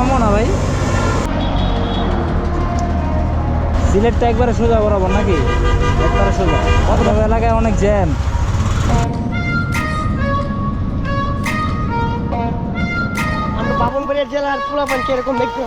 কমও না ভাই। সিলেটটা একবারে সোজা বরাবর নাকি? একবারে সোজা। কত এলাকায় অনেক জ্যাম। আমরা বামনবাড়িয়া জেলার পোলাপান কিরকম দেখতে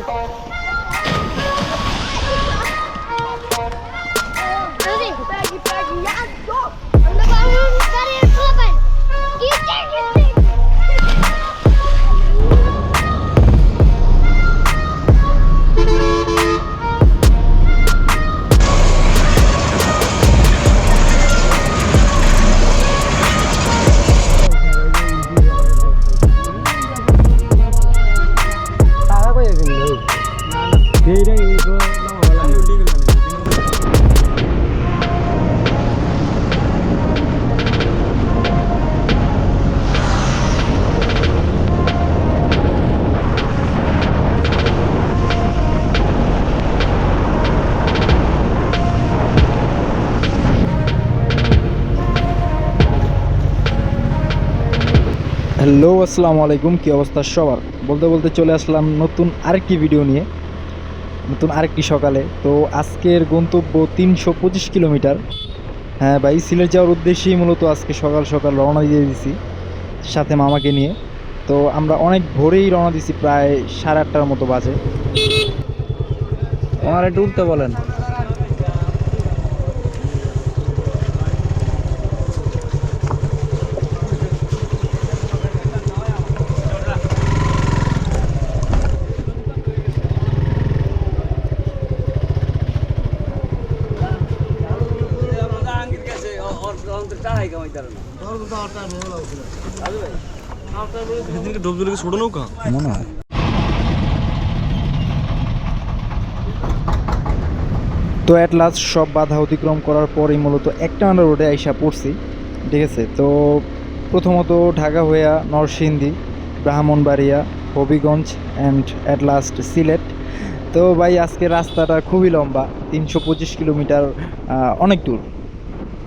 হ্যালো আসসালামু আলাইকুম, কী অবস্থা সবার? বলতে বলতে চলে আসলাম নতুন আরেকটি ভিডিও নিয়ে, নতুন আরেকটি সকালে। তো আজকের গন্তব্য 325 কিলোমিটার। হ্যাঁ ভাই, সিলেট যাওয়ার উদ্দেশ্যেই মূলত আজকে সকাল সকাল রওনা দিয়ে দিছি সাথে মামাকে নিয়ে। তো আমরা অনেক ভোরেই রওনা দিছি, প্রায় 8:30টার মতো বাজে। আমার একটু উঠতে বলেন। ছোট নৌকা মনে হয়। তো অ্যাট লাস্ট সব বাধা অতিক্রম করার পরেই মূলত একটানা রোডে আইসা পড়ছি, ঠিক আছে। তো প্রথমত ঢাকা হইয়া Narsingdi, Brahmanbaria, Habiganj and at last Sylhet. তো ভাই আজকে রাস্তাটা খুবই লম্বা, 325 কিলোমিটার, অনেক দূর।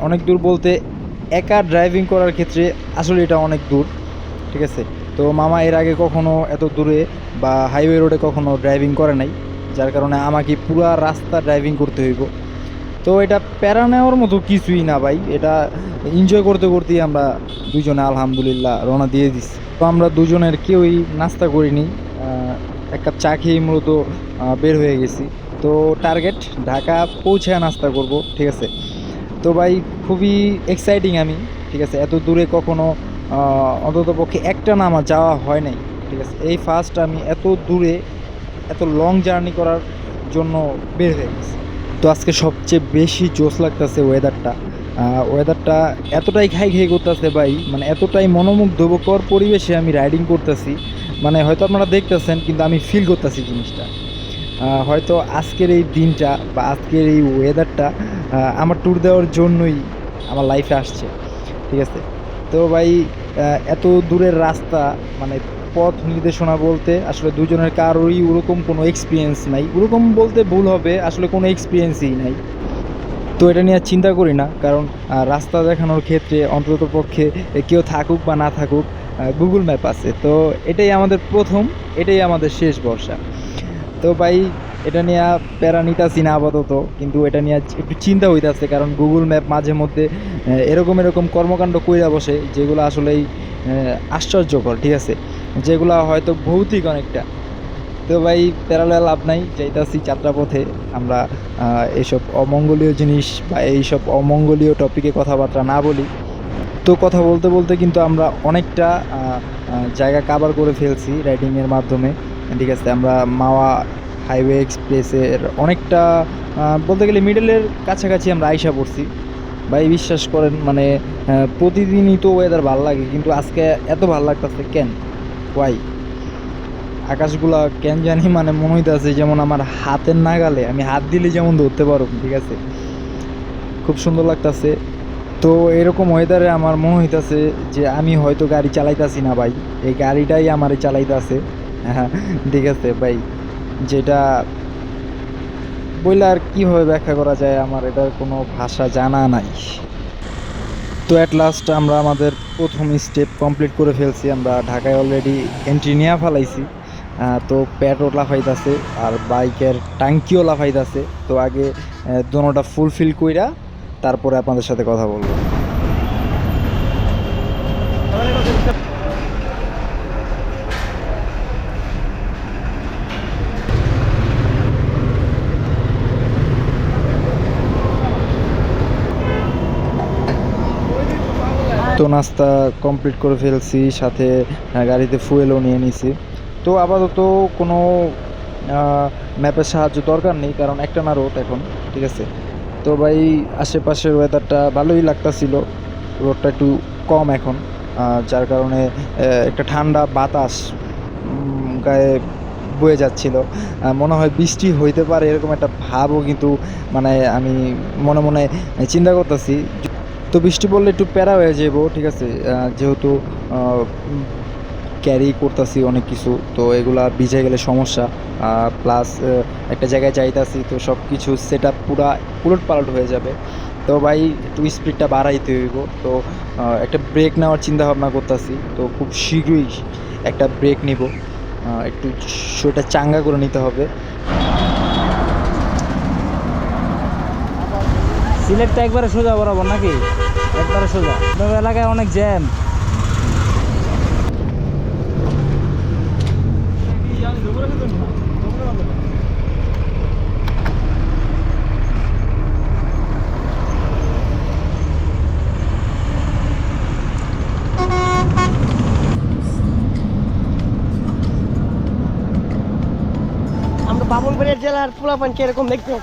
অনেক দূর বলতে একা ড্রাইভিং করার ক্ষেত্রে আসলে এটা অনেক দূর, ঠিক আছে। তো মামা এর আগে কখনো এত দূরে বা হাইওয়ে রোডে কখনো ড্রাইভিং করে নাই, যার কারণে আমাকে পুরা রাস্তা ড্রাইভিং করতে হইব। তো এটা প্যারা নেওয়ার মতো কিছুই না ভাই, এটা এনজয় করতে করতেই আমরা দুজনে আলহামদুলিল্লাহ রওনা দিয়ে দিছি। তো আমরা দুজনের কেউই নাস্তা করিনি, এক কাপ চা খেয়েই মূলত বের হয়ে গেছি। তো টার্গেট ঢাকা পৌঁছায় নাস্তা করব, ঠিক আছে। তো ভাই খুবই এক্সাইটিং আমি, ঠিক আছে। এত দূরে কখনো অন্ততপক্ষে একটা না আমার যাওয়া হয় নাই, ঠিক আছে। এই ফার্স্ট আমি এত দূরে এত লং জার্নি করার জন্য বের হয়ে গেছি। তো আজকে সবচেয়ে বেশি জোশ লাগতেছে ওয়েদারটা এতটাই খাই করতেছে ভাই, মানে এতটাই মনোমুগ্ধকর পরিবেশে আমি রাইডিং করতেছি, মানে হয়তো আপনারা দেখতেছেন কিন্তু আমি ফিল করতেছি জিনিসটা। হয়তো আজকের এই দিনটা বা আজকের এই ওয়েদারটা আমার ট্যুর দেওয়ার জন্যই আমার লাইফে আসছে, ঠিক আছে। তো ভাই এত দূরের রাস্তা, মানে পথ নির্দেশনা বলতে আসলে দুজনের কারোরই ওরকম কোনো এক্সপিরিয়েন্স নাই। ওরকম বলতে ভুল হবে, আসলে কোনো এক্সপিরিয়েন্সই নাই। তো এটা নিয়ে চিন্তা করি না, কারণ রাস্তা দেখানোর ক্ষেত্রে অন্ততপক্ষে কেউ থাকুক বা না থাকুক, গুগল ম্যাপ আছে। তো এটাই আমাদের প্রথম, এটাই আমাদের শেষ ভরসা। তো ভাই এটা নিয়ে প্যারা নিতাছি না আপাতত, কিন্তু এটা নিয়ে একটু চিন্তা হইতাছে, কারণ গুগল ম্যাপ মাঝে মধ্যে এরকম কর্মকাণ্ড কইরা বসে যেগুলো আসলেই আশ্চর্যকর, ঠিক আছে, যেগুলো হয়তো ভৌতিক অনেকটা। তো ভাই প্যারালে লাভ নাই, যাইতাছি যাত্রাপথে আমরা এইসব অমঙ্গলীয় জিনিস বা এইসব অমঙ্গলীয় টপিকে কথাবার্তা না বলি। তো কথা বলতে বলতে কিন্তু আমরা অনেকটা জায়গা কাভার করে ফেলছি রাইডিংয়ের মাধ্যমে, ঠিক আছে। আমরা মাওয়া হাইওয়ে এক্সপ্রেসের অনেকটা বলতে গেলে মিডলের কাছাকাছি আমরা আইসা পড়ছি। ভাই বিশ্বাস করেন, মানে প্রতিদিনই তো ওয়েদার ভালো লাগে, কিন্তু আজকে এত ভালো লাগতেছে কেন, ওয়াই? আকাশগুলা কেন জানি মানে মনে হইতেছে যেমন আমার হাতের নাগালে, আমি হাত দিলে যেমন ধরতে পারো, ঠিক আছে। খুব সুন্দর লাগতেছে। তো এরকম ওয়েদারে আমার মনে হইতেছে যে আমি হয়তো গাড়ি চালাইতাছি না ভাই, এই গাড়িটাই আমারে চালাইতেছে, হ্যাঁ ঠিক আছে ভাই। যেটা বললে আর কীভাবে ব্যাখ্যা করা যায়, আমার এটার কোনো ভাষা জানা নাই। তো অ্যাট লাস্ট আমরা আমাদের প্রথম স্টেপ কমপ্লিট করে ফেলছি, আমরা ঢাকায় অলরেডি এন্ট্রি নিয়ে ফেলাইছি। তো প্যাডও লাফাইতেছে আর বাইকের টাঙ্কিও লাফাইতেছে। তো আগে দোনোটা ফুলফিল কইরা তারপরে আপনাদের সাথে কথা বলবো। তো নাস্তা কমপ্লিট করে ফেলছি, সাথে গাড়িতে ফুয়েলও নিয়ে নিছি। তো আপাতত কোনো ম্যাপের সাহায্য দরকার নেই, কারণ একটা না রোড এখন, ঠিক আছে। তো ভাই আশেপাশের ওয়েদারটা ভালোই লাগতাছিল, রোডটা একটু কম এখন, যার কারণে একটা ঠান্ডা বাতাস গায়ে বয়ে যাচ্ছিল। মনে হয় বৃষ্টি হইতে পারে এরকম একটা ভাবও কিন্তু মানে আমি মনে মনে চিন্তা করতেছি। তো বৃষ্টি পড়লে একটু প্যারা হয়ে যাবো, ঠিক আছে, যেহেতু ক্যারি করতেছি অনেক কিছু, তো এগুলা ভিজে গেলে সমস্যা। প্লাস একটা জায়গায় যাইতাছি, তো সব কিছু সেট আপ পুরা উলট পালট হয়ে যাবে। তো ভাই একটু স্পিডটা বাড়াইতে হইব। তো একটা ব্রেক নেওয়ার চিন্তা ভাবনা করতেছি, তো খুব শীঘ্রই একটা ব্রেক নিব, একটু শরীরটা চাঙ্গা করে নিতে হবে। সিলেটটা একবারে সোজা বরাবর নাকি? একবারে সোজা? আপনাদের এলাকায় অনেক জ্যাম। আমরা বামনবাড়িয়া জেলার পোলাপান কিরকম দেখতে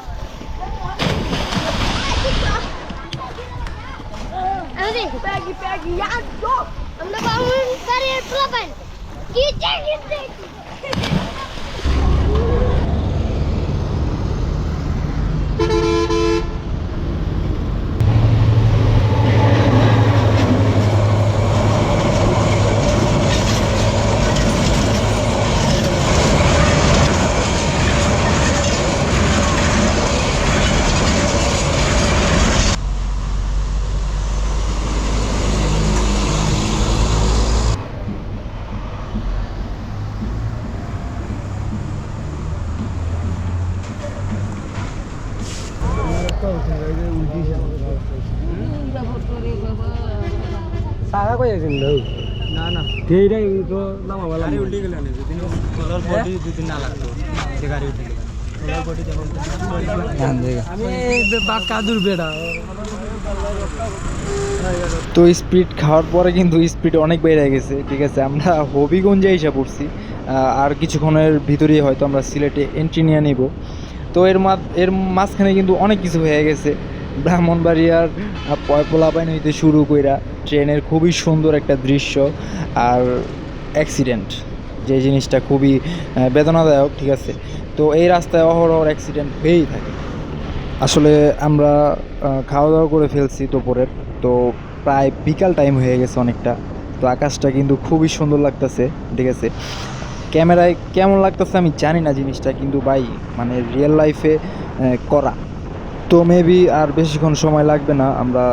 Aduh, pagi-pagi ya dok. Anda bangun dari pelapan. Kita. সারা কই আছেন লোক না না, এইটাই তো নামা বলা গাড়ি উল্টে গেলে যদি কলার বডি যদি না লাগতো, সে গাড়ি উল্টে গেল। কলার বডি যেমন আমি বাকাদুর বেড়া। তো স্পিড খাওয়ার পরে কিন্তু স্পিড অনেক বেড়ে গেছে, ঠিক আছে। আমরা হবিগঞ্জে এসে পড়ছি, আর কিছুক্ষণের ভিতরেই হয়তো আমরা সিলেটে এন্ট্রি নিয়ে নিব। তো এর মাঝখানে কিন্তু অনেক কিছু হয়ে গেছে। ব্রাহ্মণবাড়িয়ার পোলাপাইন হইতে শুরু কইরা ট্রেনের খুবই সুন্দর একটা দৃশ্য, আর অ্যাক্সিডেন্ট, যে জিনিসটা খুবই বেদনাদায়ক, ঠিক আছে। তো এই রাস্তায় অহরহ অ্যাক্সিডেন্ট হয়েই থাকে। আসলে আমরা খাওয়া দাওয়া করে ফেলছি দুপুরের, তো প্রায় বিকাল টাইম হয়ে গেছে অনেকটা। তো আকাশটা কিন্তু খুবই সুন্দর লাগতেছে, ঠিক আছে। ক্যামেরায় কেমন লাগতেছে আমি জানি না জিনিসটা, কিন্তু ভাই মানে রিয়েল লাইফে করা। তো মেবি আর বেশিক্ষণ সময় লাগবে না, আমরা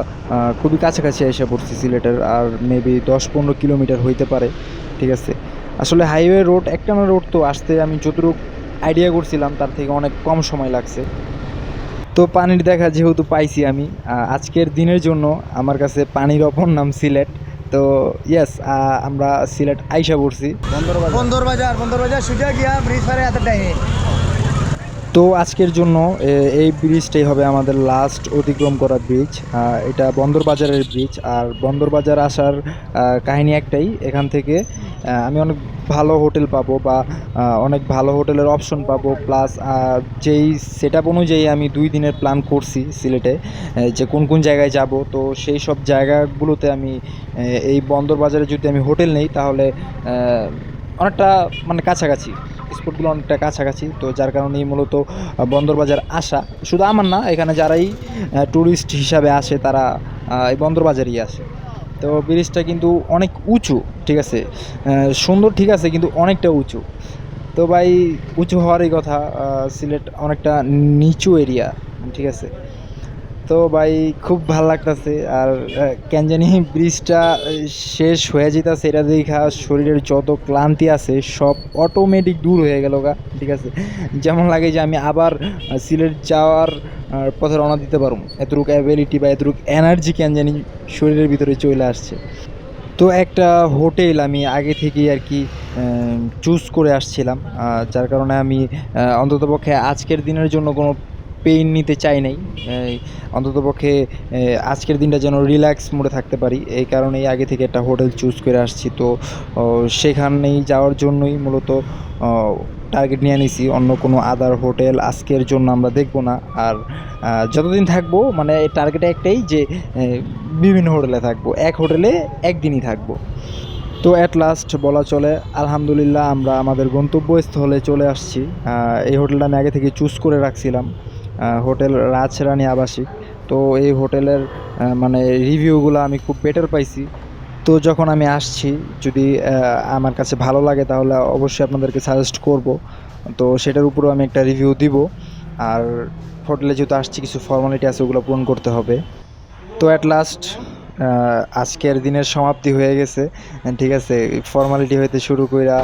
খুবই কাছাকাছি এসে পড়ছি সিলেটের, আর মেবি 10-15 কিলোমিটার হইতে পারে, ঠিক আছে। আসলে হাইওয়ে রোড, একটানা রোড, তো আসতে আমি যতটুকু আইডিয়া করছিলাম তার থেকে অনেক কম সময় লাগছে। তো পানির দেখা যেহেতু পাইছি আমি, আজকের দিনের জন্য আমার কাছে পানির অপর নাম সিলেট। তো ইয়েস, আমরা সিলেট আইসা পড়ছি বন্দরবাজার সুজা গিয়া ব্রিজ পারে এত টাইমে। তো আজকের জন্য এই ব্রিজটাই হবে আমাদের লাস্ট অতিক্রম করা ব্রিজ। এটা বন্দরবাজারের ব্রিজ, আর বন্দরবাজার আসার কাহিনী একটাই, এখান থেকে আমি অনেক ভালো হোটেল পাবো, বা অনেক ভালো হোটেলের অপশন পাবো। প্লাস যেই সেট আপ অনুযায়ী আমি 2 দিনের প্ল্যান করছি সিলেটে, যে কোন কোন জায়গায় যাব, তো সেই সব জায়গাগুলোতে আমি এই বন্দরবাজারে যদি আমি হোটেল নেই, তাহলে অনেকটা মানে কাছাকাছি, স্পটগুলো অনেকটা কাছাকাছি। তো যার কারণেই মূলত বন্দরবাজার আসা, শুধু আমার না, এখানে যারাই ট্যুরিস্ট হিসাবে আসে তারা এই বন্দরবাজারই আসে। তো ব্রিজটা কিন্তু অনেক উঁচু, ঠিক আছে, সুন্দর, ঠিক আছে, কিন্তু অনেকটা উঁচু। তো ভাই উঁচু হওয়ারই কথা, সিলেট অনেকটা নিচু এরিয়া, ঠিক আছে। তো ভাই খুব ভালো লাগতেছে। আর কেন জানি ব্রিজটা শেষ হয়ে যেতেছে, এটা দেখা শরীরের যত ক্লান্তি আছে সব অটোমেটিক দূর হয়ে গেল গা। ঠিক আছে, যেমন লাগে যে আমি আবার সিলেট যাওয়ার পথে রওনা দিতে পারবো, এতটুকু অ্যাবিলিটি বা এতটুকু এনার্জি কেন জানি শরীরের ভিতরে চলে আসছে। তো একটা হোটেল আমি আগে থেকেই আর কি চুজ করে আসছিলাম, যার কারণে আমি অন্ততপক্ষে আজকের দিনের জন্য কোনো পেইন নিতে চাই নাই। অন্ততপক্ষে আজকের দিনটা যেন রিল্যাক্স মোডে থাকতে পারি, এই কারণেই আগে থেকে একটা হোটেল চুজ করে আসছি। তো সেখানেই যাওয়ার জন্যই মূলত টার্গেট নিয়ে নিছি, অন্য কোনো আদার হোটেল আজকের জন্য আমরা দেখব না। আর যতদিন থাকবো মানে টার্গেট একটাই যে বিভিন্ন হোটেলে থাকবো, এক হোটেলে একদিনই থাকবো। তো অ্যাট লাস্ট বলা চলে আলহামদুলিল্লাহ আমরা আমাদের গন্তব্যস্থলে চলে আসছি। এই হোটেলটা আমি আগে থেকে চুজ করে রাখছিলাম, হোটেল রাজরানী আবাসিক। তো এই হোটেলের মানে রিভিউগুলো আমি খুব বেটার পাইছি। তো যখন আমি আসছি, যদি আমার কাছে ভালো লাগে তাহলে অবশ্যই আপনাদেরকে সাজেস্ট করব। তো সেটার উপরেও আমি একটা রিভিউ দিব। আর হোটেলে যেহেতু আসছি, কিছু ফর্মালিটি আছে ওগুলো পূরণ করতে হবে। তো অ্যাট লাস্ট আজকের দিনের সমাপ্তি হয়ে গেছে। ঠিক আছে, ফর্মালিটি হইতে শুরু কইরা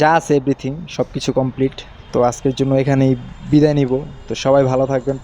যা আছে এভরিথিং সব কিছু কমপ্লিট। তো আজকের জন্য এখানেই বিদায় নিব। তো সবাই ভালো থাকবেন।